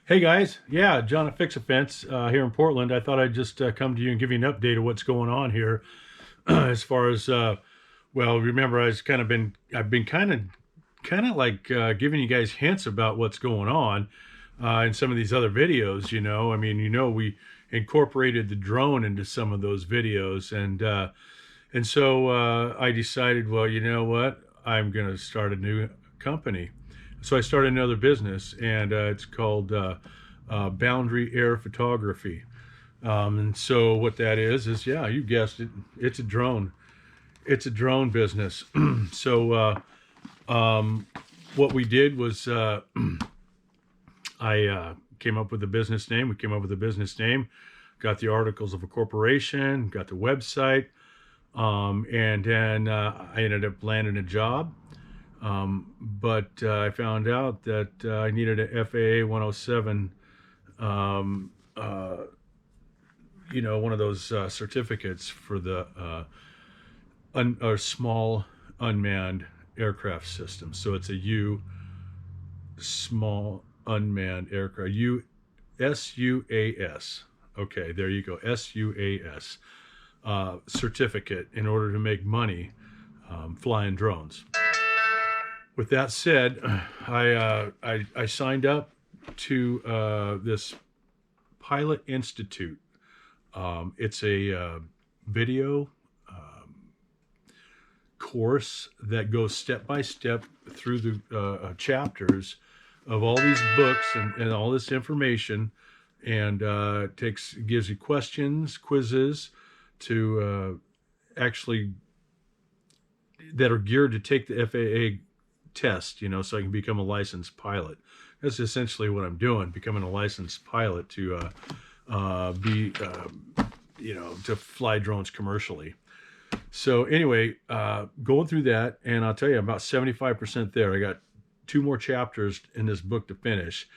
Hey guys, yeah, John at Fix a Fence here in Portland. I thought I'd just come to you and give you an update of what's going on here. As far as well, remember I've been kind of like giving you guys hints about what's going on in some of these other videos. I mean, we incorporated the drone into some of those videos, and so I decided, well, you know what, I'm going to start a new company. So I started another business, and it's called Boundary Air Photography. And so what that is yeah, you guessed it, it's a drone. It's a drone business. so um, what we did was I came up with a business name. We came up with a business name, got the articles of a corporation, got the website, and then I ended up landing a job. But I found out that I needed a FAA 107, um, uh, one of those certificates for the or small unmanned aircraft system. So it's a small unmanned aircraft, SUAS. Okay, there you go, SUAS certificate in order to make money flying drones. With that said, I signed up to this Pilot Institute. It's a video course that goes step by step through the chapters of all these books and all this information, and gives you questions, quizzes to actually that are geared to take the FAA test, so I can become a licensed pilot. That's essentially what I'm doing, becoming a licensed pilot to be, to fly drones commercially. So anyway, going through that, and I'll tell you, I'm about 75% there. I got two more chapters in this book to finish,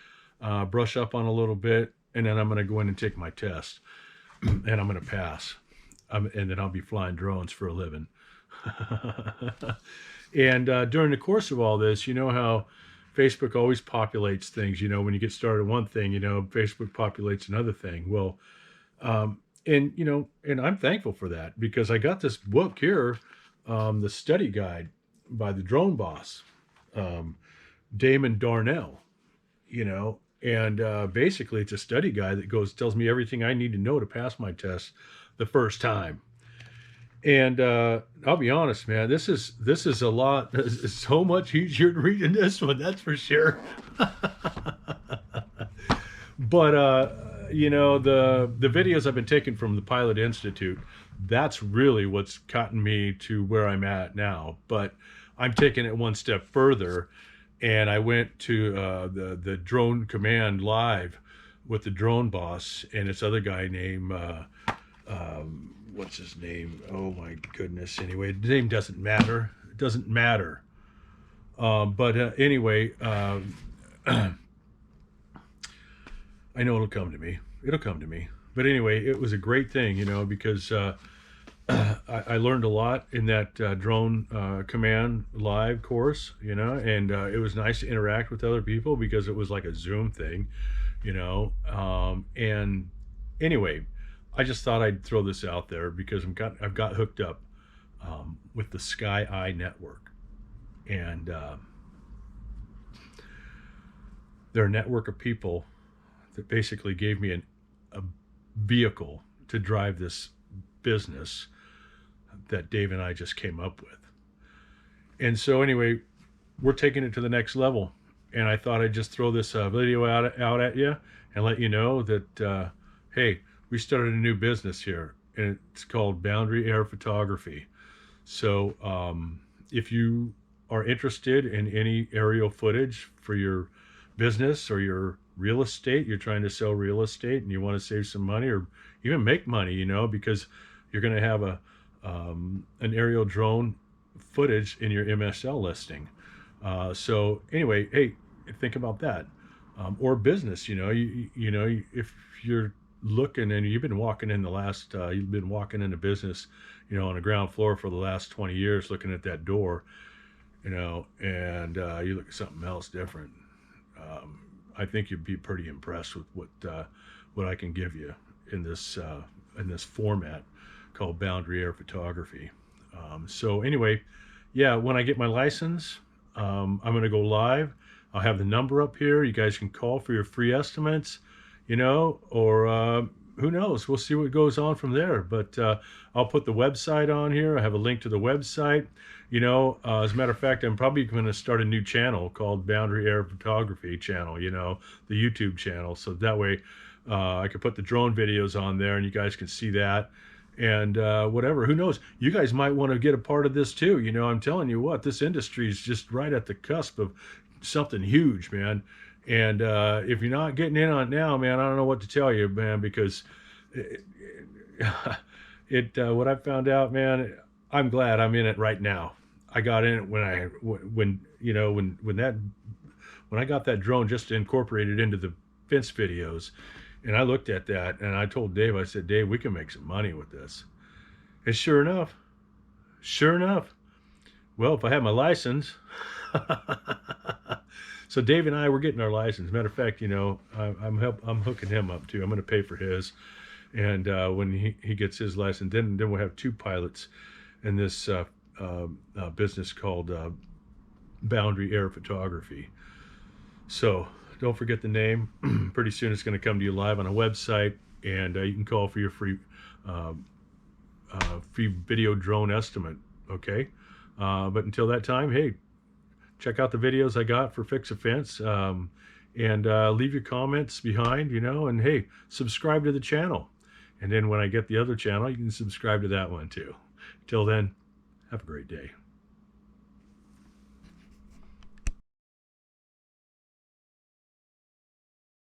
brush up on a little bit, and then I'm going to go in and take my test, and I'm going to pass, and then I'll be flying drones for a living. And during the course of all this, you know how Facebook always populates things. When you get started one thing, Facebook populates another thing. Well, and I'm thankful for that, because I got this book here, the study guide by the drone boss, Damon Darnell. And basically it's a study guide that tells me everything I need to know to pass my test the first time. And I'll be honest, man, this is a lot. It's so much easier reading this one, that's for sure. But the videos I've been taking from the Pilot Institute, that's really what's gotten me to where I'm at now. But I'm taking it one step further, and I went to the Drone Command Live with the drone boss and this other guy named what's his name? Oh my goodness. Anyway, the name doesn't matter. It doesn't matter. But anyway, I know it'll come to me. It'll come to me. But anyway, it was a great thing, because I learned a lot in that drone command live course, and it was nice to interact with other people because it was like a Zoom thing, and anyway, I just thought I'd throw this out there because I've got hooked up with the Sky Eye Network, and they're a network of people that basically gave me a vehicle to drive this business that Dave and I just came up with. And so anyway, we're taking it to the next level. And I thought I'd just throw this video out at you and let you know that, hey, we started a new business here, and it's called Boundary Air Photography. So if you are interested in any aerial footage for your business or your real estate, you're trying to sell real estate and you want to save some money or even make money, because you're going to have an aerial drone footage in your MSL listing. So anyway, hey, think about that. Or business, if you're looking and you've been walking in the business, on the ground floor for the last 20 years, looking at that door, and you look at something else different. I think you'd be pretty impressed with what I can give you in this format called Boundary Air Photography. So anyway, yeah, when I get my license, I'm going to go live. I'll have the number up here. You guys can call for your free estimates, or who knows? We'll see what goes on from there. But I'll put the website on here. I have a link to the website. As a matter of fact, I'm probably going to start a new channel called Boundary Air Photography channel, the YouTube channel. So that way I could put the drone videos on there and you guys can see that. And whatever, who knows? You guys might want to get a part of this too. I'm telling you what, this industry is just right at the cusp of something huge, man. And if you're not getting in on it now, man, I don't know what to tell you, man, because what I found out, man, I'm glad I'm in it right now. I got in it when I got that drone just incorporated into the fence videos. And I looked at that and I told Dave, I said, Dave, we can make some money with this. And sure enough, well, if I had my license. So Dave and I were getting our license. Matter of fact, I'm hooking him up too. I'm going to pay for his. And when he gets his license, then we'll have 2 pilots in this business called Boundary Air Photography. So don't forget the name. Pretty soon it's going to come to you live on a website, and you can call for your free video drone estimate. Okay, but until that time, hey, check out the videos I got for Fix a Fence, and leave your comments behind, and hey, subscribe to the channel. And then when I get the other channel, you can subscribe to that one too. Till then, have a great day.